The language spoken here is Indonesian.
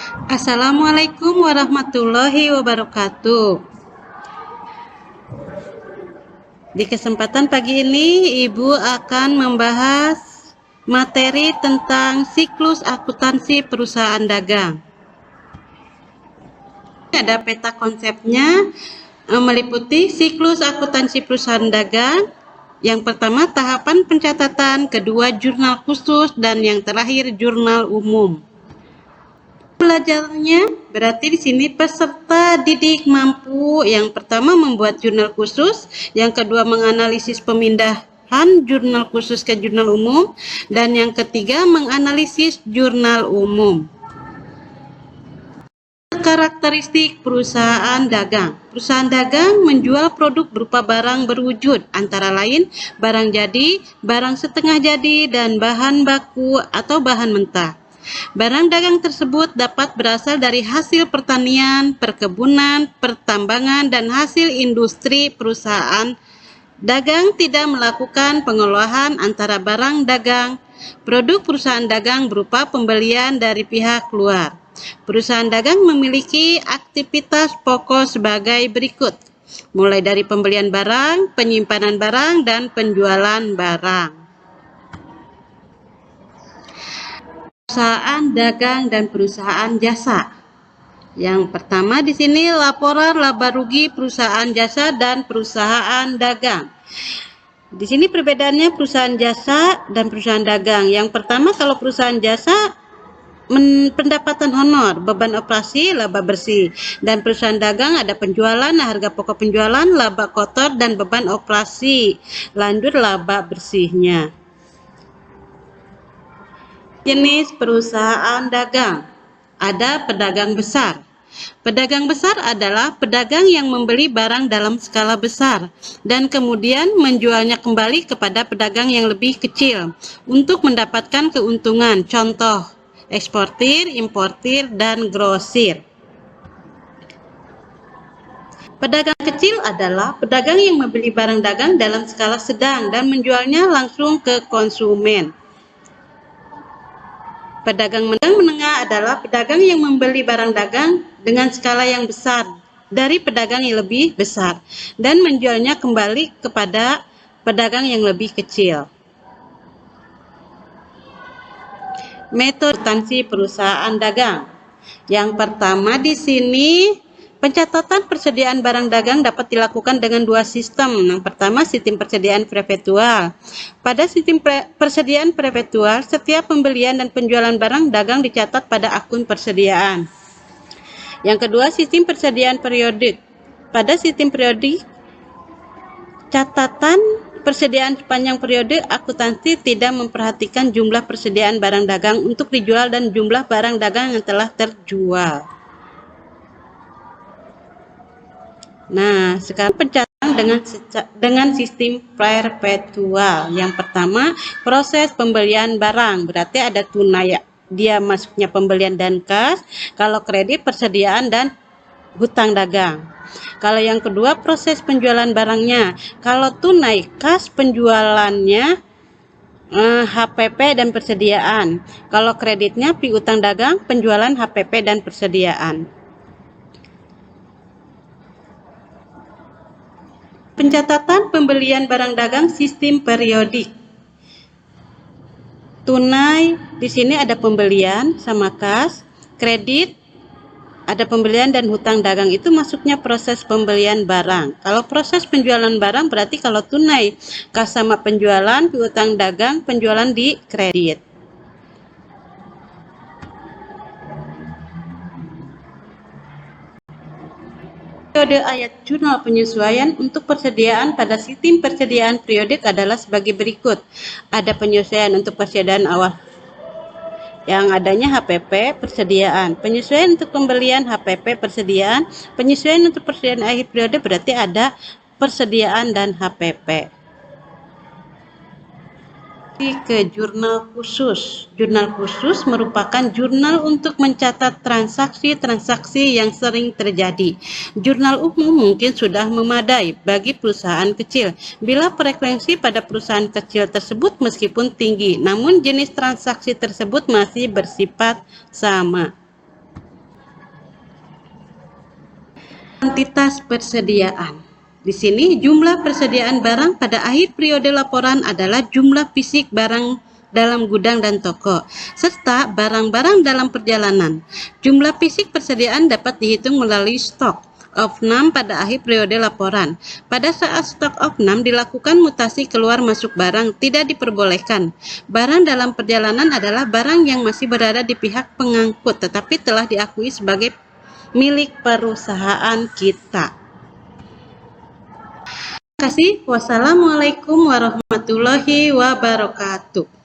Assalamualaikum warahmatullahi wabarakatuh. Di kesempatan pagi ini, Ibu akan membahas materi tentang siklus akuntansi perusahaan dagang. Ada peta konsepnya, meliputi siklus akuntansi perusahaan dagang. Yang pertama, tahapan pencatatan, kedua, jurnal khusus, dan yang terakhir, jurnal umum. Belajarnya berarti di sini peserta didik mampu yang pertama membuat jurnal khusus, yang kedua menganalisis pemindahan jurnal khusus ke jurnal umum, dan yang ketiga menganalisis jurnal umum. Karakteristik perusahaan dagang. Perusahaan dagang menjual produk berupa barang berwujud, antara lain barang jadi, barang setengah jadi, dan bahan baku atau bahan mentah. Barang dagang tersebut dapat berasal dari hasil pertanian, perkebunan, pertambangan, dan hasil industri. Perusahaan dagang tidak melakukan pengolahan antara barang dagang. Produk perusahaan dagang berupa pembelian dari pihak luar. Perusahaan dagang memiliki aktivitas pokok sebagai berikut, mulai dari pembelian barang, penyimpanan barang, dan penjualan barang. Perusahaan dagang dan perusahaan jasa. Yang pertama di sini laporan laba rugi perusahaan jasa dan perusahaan dagang. Di sini perbedaannya perusahaan jasa dan perusahaan dagang. Yang pertama, kalau perusahaan jasa pendapatan honor, beban operasi, laba bersih. Dan perusahaan dagang ada penjualan, harga pokok penjualan, laba kotor, dan beban operasi. Lanjut laba bersihnya. Jenis perusahaan dagang. Ada pedagang besar. Pedagang besar adalah pedagang yang membeli barang dalam skala besar dan kemudian menjualnya kembali kepada pedagang yang lebih kecil untuk mendapatkan keuntungan. Contoh, eksportir, importir, dan grosir. Pedagang kecil adalah pedagang yang membeli barang dagang dalam skala sedang dan menjualnya langsung ke konsumen. Pedagang menengah adalah pedagang yang membeli barang dagang dengan skala yang besar dari pedagang yang lebih besar dan menjualnya kembali kepada pedagang yang lebih kecil. Metode akuntansi perusahaan dagang. Yang pertama di sini, pencatatan persediaan barang dagang dapat dilakukan dengan dua sistem. Yang pertama, sistem persediaan perpetual. Pada sistem persediaan perpetual, setiap pembelian dan penjualan barang dagang dicatat pada akun persediaan. Yang kedua, sistem persediaan periodik. Pada sistem periodik, catatan persediaan sepanjang periode akuntansi tidak memperhatikan jumlah persediaan barang dagang untuk dijual dan jumlah barang dagang yang telah terjual. Nah, sekarang pencatatan dengan sistem perpetual. Yang pertama, proses pembelian barang. Berarti ada tunai, dia masuknya pembelian dan kas. Kalau kredit, persediaan dan hutang dagang. Kalau yang kedua, proses penjualan barangnya. Kalau tunai, kas, penjualannya, HPP dan persediaan. Kalau kreditnya, piutang dagang, penjualan, HPP dan persediaan. Pencatatan pembelian barang dagang sistem periodik. Tunai di sini ada pembelian sama kas, kredit ada pembelian dan hutang dagang, itu masuknya proses pembelian barang. Kalau proses penjualan barang berarti kalau tunai kas sama penjualan, piutang dagang, penjualan di kredit. Metode ayat jurnal penyesuaian untuk persediaan pada sistem persediaan periodik adalah sebagai berikut. Ada penyesuaian untuk persediaan awal yang adanya HPP persediaan, penyesuaian untuk pembelian HPP persediaan, penyesuaian untuk persediaan akhir periode berarti ada persediaan dan HPP. Ke jurnal khusus. Jurnal khusus merupakan jurnal untuk mencatat transaksi-transaksi yang sering terjadi. Jurnal umum mungkin sudah memadai bagi perusahaan kecil bila frekuensi pada perusahaan kecil tersebut meskipun tinggi, namun jenis transaksi tersebut masih bersifat sama. Kuantitas persediaan. Di sini jumlah persediaan barang pada akhir periode laporan adalah jumlah fisik barang dalam gudang dan toko, serta barang-barang dalam perjalanan. Jumlah fisik persediaan dapat dihitung melalui stok of num pada akhir periode laporan. Pada saat stok of num dilakukan mutasi keluar masuk barang tidak diperbolehkan. Barang dalam perjalanan adalah barang yang masih berada di pihak pengangkut tetapi telah diakui sebagai milik perusahaan kita. Terima kasih. Wassalamualaikum warahmatullahi wabarakatuh.